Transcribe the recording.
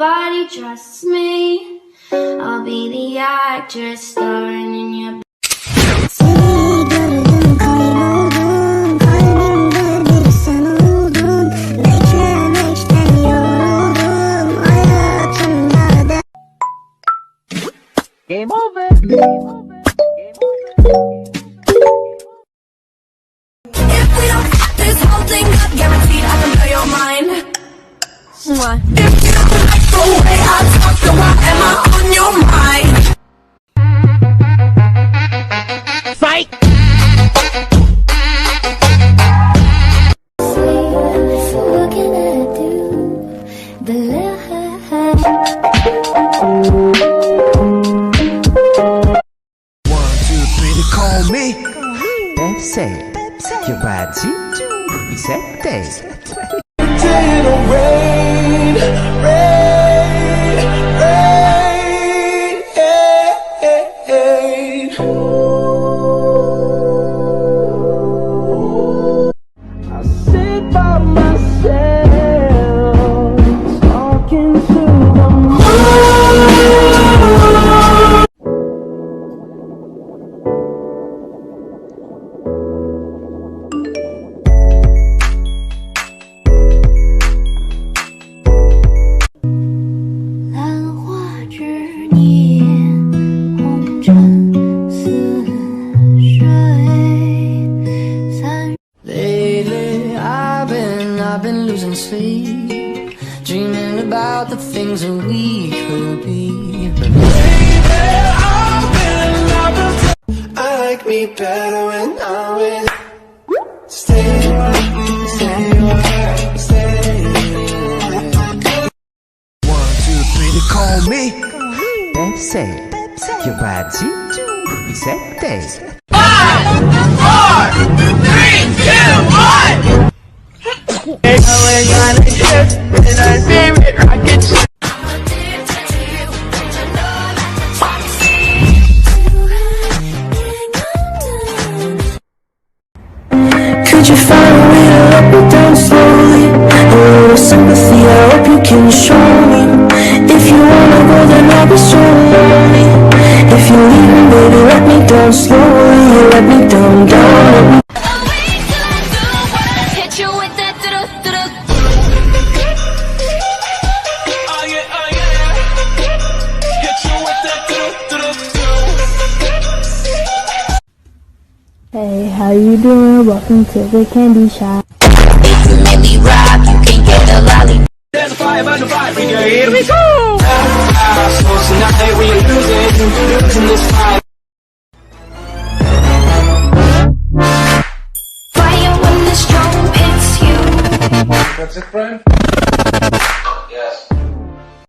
nobody trusts me. I'll be the actress starring in your. Game over. Game over. Game over. If we don't fuck this whole thing up, guaranteed I can blow your mind. What? If you don't like the way I talk, then why am I on your mind? Fight! Looking at you, the call me Pepsi, your body set day. It'll rain, rain, rain, rain. I sit by myself, talking to the moon. Lately, I've been losing sleep, dreaming about the things that we could be. But lately, I like me better when I'm with. Stay, stay, stay. 1, 2, 3, they call me Pepsi, your body set day. 5, 4, 3, 2, 1. We're gonna get in our favorite rocket ship. I'm addicted to you, and you know that toxic. Could you find a way to let me down slowly? A little sympathy, I hope you can show me. If you wanna go, then I'll be so lonely. If you leave me, baby, let me down slowly. Let me down, down. Hey, how you doing? Welcome to the candy shop. If you let me rock, you can get a lolly. There's a fire under fire, here we go! So tonight we are losing this fight. Fire when the strobe hits you. That's it, friend.